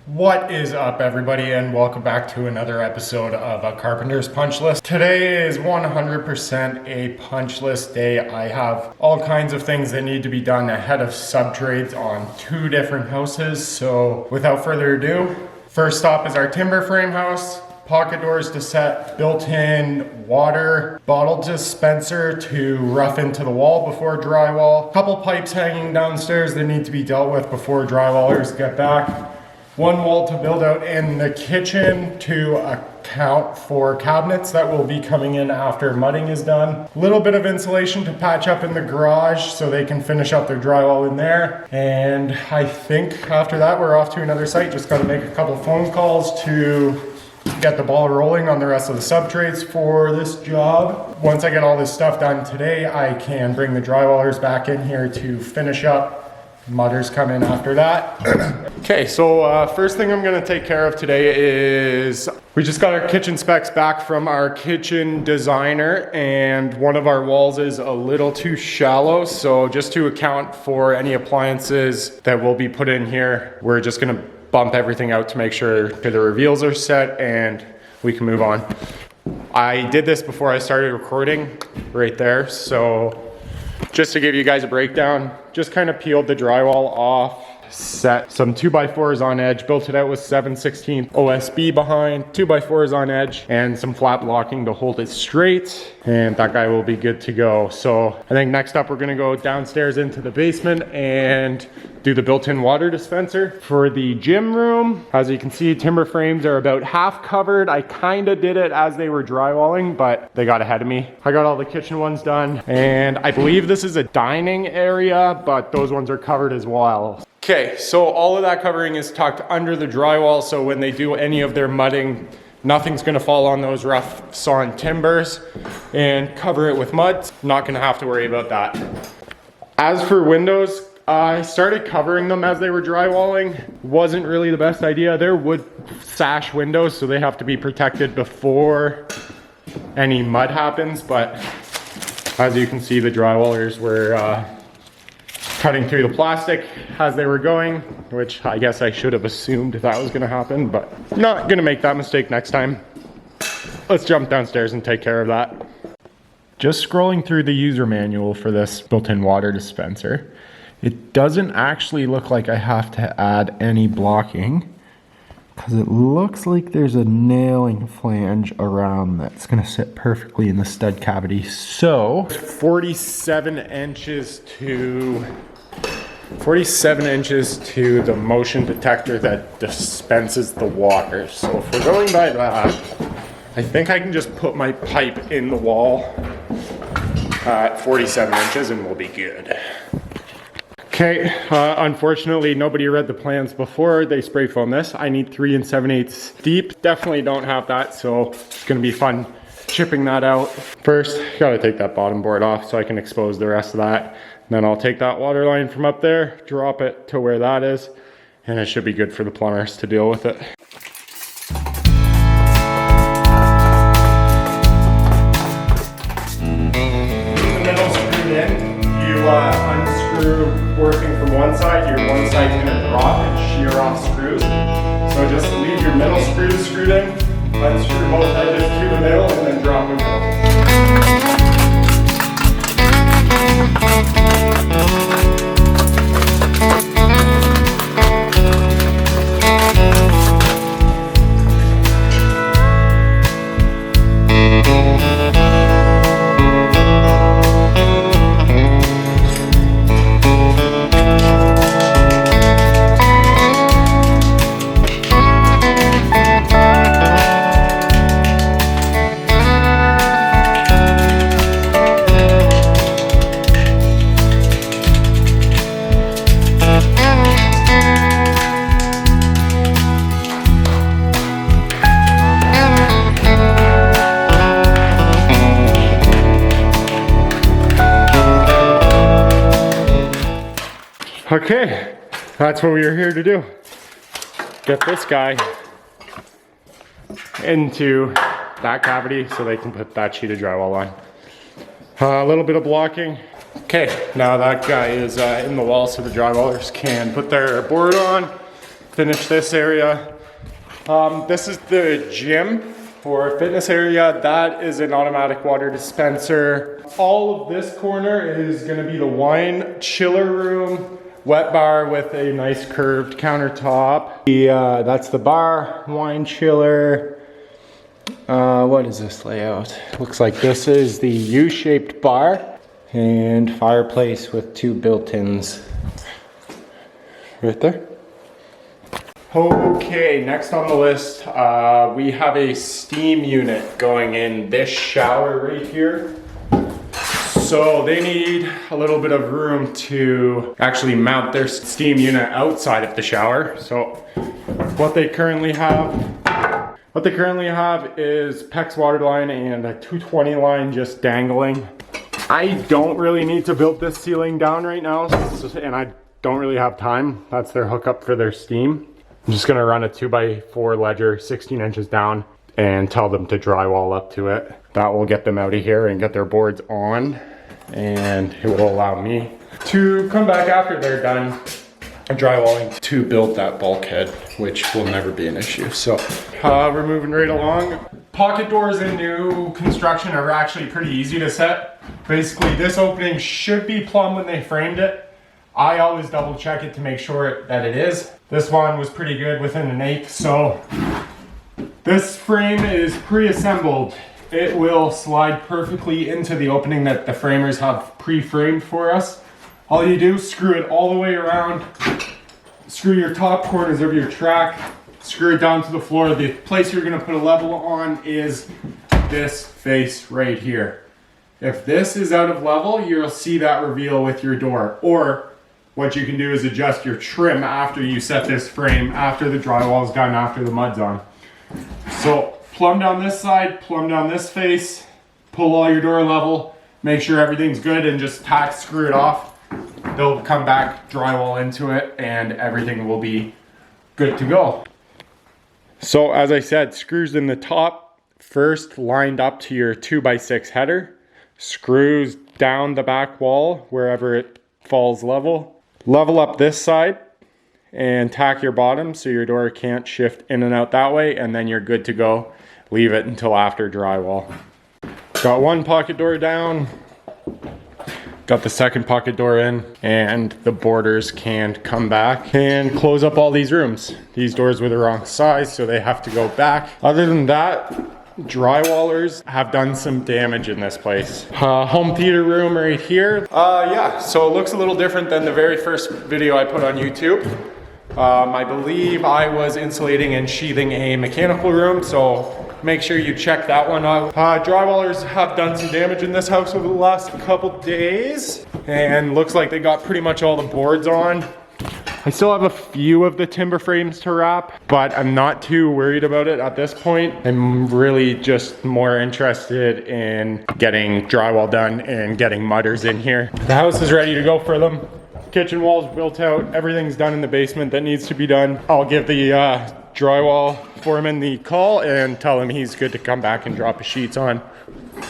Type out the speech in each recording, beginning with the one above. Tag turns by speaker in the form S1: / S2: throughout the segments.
S1: What is up, everybody, and welcome back to another episode of A Carpenters Punchlist. Today is 100% a punch list day. I have all kinds of things that need to be done ahead of subtrades on 2 different houses. So without further ado, first stop is our Timberframe house. Pocket doors to set, built-in water bottle dispenser to rough into the wall before drywall. Couple pipes hanging downstairs that need to be dealt with before drywallers get back. One wall to build out in the kitchen to account for cabinets that will be coming in after mudding is done. A little bit of insulation to patch up in the garage so they can finish up their drywall in there. And I think after that we're off to another site. Just got to make a couple phone calls to get the ball rolling on the rest of the sub-trades for this job. Once I get all this stuff done today, I can bring the drywallers back in here to finish up. Mudders come in after that. Okay, so first thing I'm gonna take care of today is we just got our kitchen specs back from our kitchen designer, and one of our walls is a little too shallow. So just to account for any appliances that will be put in here, we're just gonna bump everything out to make sure the reveals are set and we can move on. I did this before I started recording right there. So just to give you guys a breakdown, just kind of peeled the drywall off, set some 2x4s on edge, built it out with 7/16 OSB behind, 2x4s on edge, and some flat blocking to hold it straight, and that guy will be good to go. So I think next up we're gonna go downstairs into the basement and do the built-in water dispenser. For the gym room, as you can see, timber frames are about half covered. I kind of did it as they were drywalling, but they got ahead of me. I got all the kitchen ones done, and I believe this is a dining area, but those ones are covered as well. Okay, so all of that covering is tucked under the drywall, so when they do any of their mudding, nothing's gonna fall on those rough sawn timbers, and cover it with mud. Not gonna have to worry about that. As for windows, I started covering them as they were drywalling. Wasn't really the best idea. They're wood sash windows, so they have to be protected before any mud happens, but as you can see, the drywallers were cutting through the plastic as they were going, which I guess I should have assumed that was gonna happen, but not gonna make that mistake next time. Let's jump downstairs and take care of that. Just scrolling through the user manual for this built-in water dispenser, it doesn't actually look like I have to add any blocking, because it looks like there's a nailing flange around that's gonna sit perfectly in the stud cavity. So 47 inches to the motion detector that dispenses the water. So if we're going by that, I think I can just put my pipe in the wall at 47 inches and we'll be good. Okay, unfortunately nobody read the plans before they spray foam this. I need 3 7/8 deep. Definitely don't have that, so it's gonna be fun chipping that out. First, gotta take that bottom board off so I can expose the rest of that. Then I'll take that water line from up there, drop it to where that is, and it should be good for the plumbers to deal with it. The middle screwed in, you unscrew working from one side, your one side's gonna drop and shear off screws. So just leave your middle screws screwed in, unscrew both edges to the middle, and then drop them in. Okay, that's what we were here to do. Get this guy into that cavity so they can put that sheet of drywall on. A little bit of blocking. Okay, now that guy is in the wall so the drywallers can put their board on. finish this area. This is the gym or fitness area. That is an automatic water dispenser. All of this corner is gonna be the wine chiller room, wet bar with a nice curved countertop. That's the bar, wine chiller. What is this layout? Looks like this is the U-shaped bar and fireplace with 2 built-ins right there. Okay, next on the list, we have a steam unit going in this shower right here. So they need a little bit of room to actually mount their steam unit outside of the shower. So what they currently have is PEX water line and a 220 line just dangling. I don't really need to build this ceiling down right now, and I don't really have time. That's their hookup for their steam. I'm just gonna run a 2x4 ledger 16 inches down and tell them to drywall up to it. That will get them out of here and get their boards on, and it will allow me to come back after they're done drywalling to build that bulkhead, which will never be an issue. So we're moving right along. Pocket doors in new construction are actually pretty easy to set. Basically, this opening should be plumb when they framed it. I always double check it to make sure that it is. This one was pretty good within an 1/8. So this frame is pre-assembled. It will slide perfectly into the opening that the framers have pre-framed for us. All you do, screw it all the way around, screw your top corners of your track, screw it down to the floor. The place you're gonna put a level on is this face right here. If this is out of level, you'll see that reveal with your door. Or what you can do is adjust your trim after you set this frame, after the drywall is done, after the mud's on. So plumb down this side, plumb down this face, pull all your door level, make sure everything's good, and just tack screw it off. They'll come back, drywall into it, and everything will be good to go. So as I said, screws in the top first lined up to your 2x6 header, screws down the back wall wherever it falls level. Level up this side and tack your bottom so your door can't shift in and out that way, and then you're good to go. Leave it until after drywall. Got one pocket door down, got the second pocket door in, and the boarders can come back and close up all these rooms. These doors were the wrong size, so they have to go back. Other than that, drywallers have done some damage in this place. Home theater room right here. Yeah, so it looks a little different than the very first video I put on YouTube. I believe I was insulating and sheathing a mechanical room, so make sure you check that one out. Drywallers have done some damage in this house over the last couple days, and looks like they got pretty much all the boards on. I still have a few of the timber frames to wrap, but I'm not too worried about it at this point. I'm really just more interested in getting drywall done and getting mudders in here. The house is ready to go for them. Kitchen walls built out, everything's done in the basement that needs to be done. I'll give the drywall foreman the call and tell him he's good to come back and drop his sheets on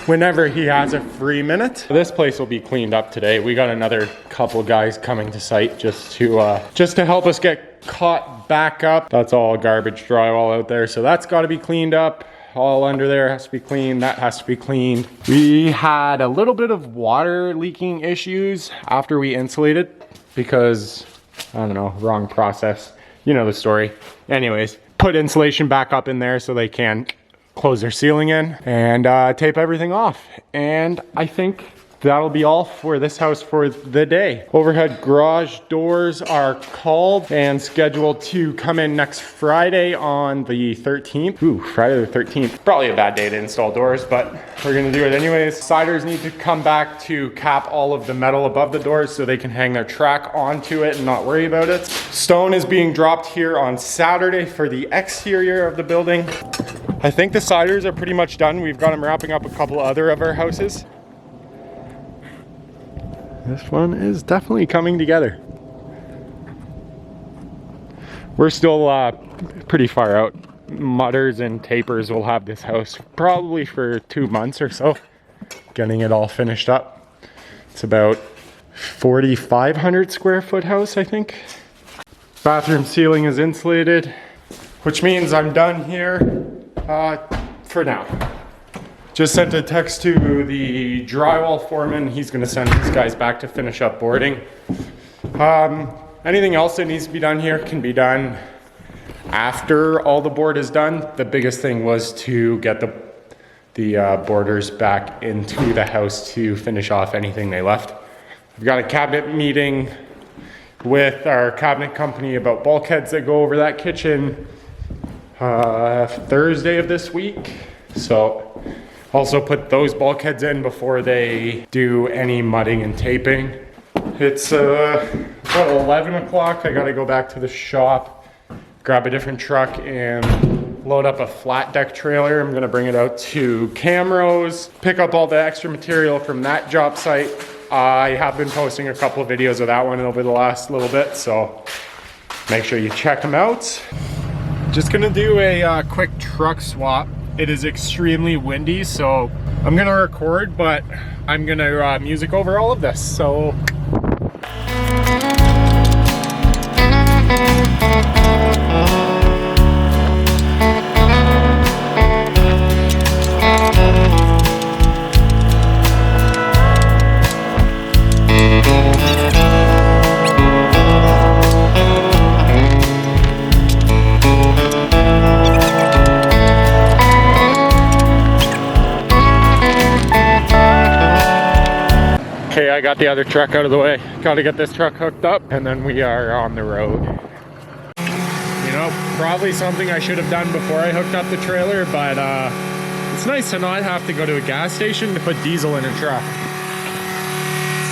S1: whenever he has a free minute. This place will be cleaned up today. We got another couple guys coming to site just to help us get caught back up. That's all garbage drywall out there, so that's got to be cleaned up. All under there has to be cleaned. That has to be cleaned. We had a little bit of water leaking issues after we insulated because, I don't know, wrong process. You know the story. Anyways, put insulation back up in there so they can close their ceiling in and tape everything off. And I think that'll be all for this house for the day. Overhead garage doors are called and scheduled to come in next Friday on the 13th. Ooh, Friday the 13th. Probably a bad day to install doors, but we're gonna do it anyways. Siders need to come back to cap all of the metal above the doors so they can hang their track onto it and not worry about it. Stone is being dropped here on Saturday for the exterior of the building. I think the siders are pretty much done. We've got them wrapping up a couple other of our houses. This one is definitely coming together. We're still pretty far out. Mudders and tapers will have this house probably for 2 months or so, getting it all finished up. It's about 4,500 square foot house, I think. Bathroom ceiling is insulated, which means I'm done here for now. Just sent a text to the drywall foreman. He's gonna send these guys back to finish up boarding. Anything else that needs to be done here can be done after all the board is done. The biggest thing was to get the boarders back into the house to finish off anything they left. We've got a cabinet meeting with our cabinet company about bulkheads that go over that kitchen Thursday of this week. So also put those bulkheads in before they do any mudding and taping. It's about 11 o'clock. I gotta go back to the shop, grab a different truck and load up a flat deck trailer. I'm gonna bring it out to Camrose, pick up all the extra material from that job site. I have been posting a couple of videos of that one over the last little bit, so make sure you check them out. Just gonna do a quick truck swap. It is extremely windy, so I'm gonna record, but I'm gonna music over all of this, so. Okay, I got the other truck out of the way. Got to get this truck hooked up and then we are on the road. You know, probably something I should have done before I hooked up the trailer, but it's nice to not have to go to a gas station to put diesel in a truck.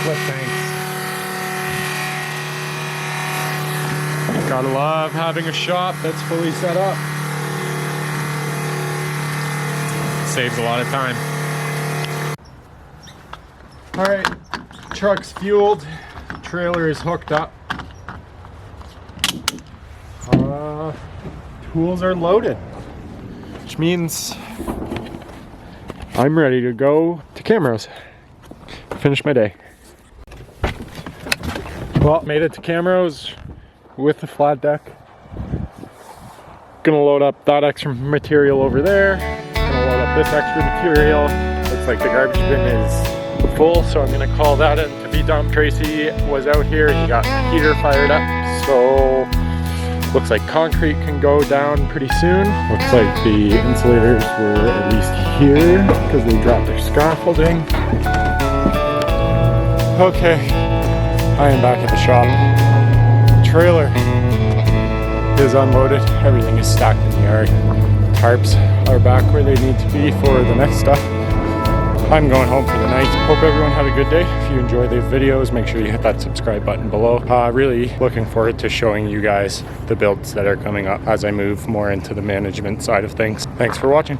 S1: Slip tanks. Gotta love having a shop that's fully set up. Saves a lot of time. All right, truck's fueled, trailer is hooked up. Tools are loaded, which means I'm ready to go to Camrose, finish my day. Well, made it to Camrose with the flat deck. Gonna load up that extra material over there. Gonna load up this extra material. Looks like the garbage bin is full, so I'm gonna call that in to be done. Tracy was out here, he got the heater fired up, so looks like concrete can go down pretty soon. Looks like the insulators were at least here because they dropped their scaffolding. Okay, I am back at the shop. Trailer is unloaded, everything is stacked in the yard. Tarps are back where they need to be for the next stuff. I'm going home for the night. Hope everyone had a good day. If you enjoy the videos, make sure you hit that subscribe button below. Really looking forward to showing you guys the builds that are coming up as I move more into the management side of things. Thanks for watching.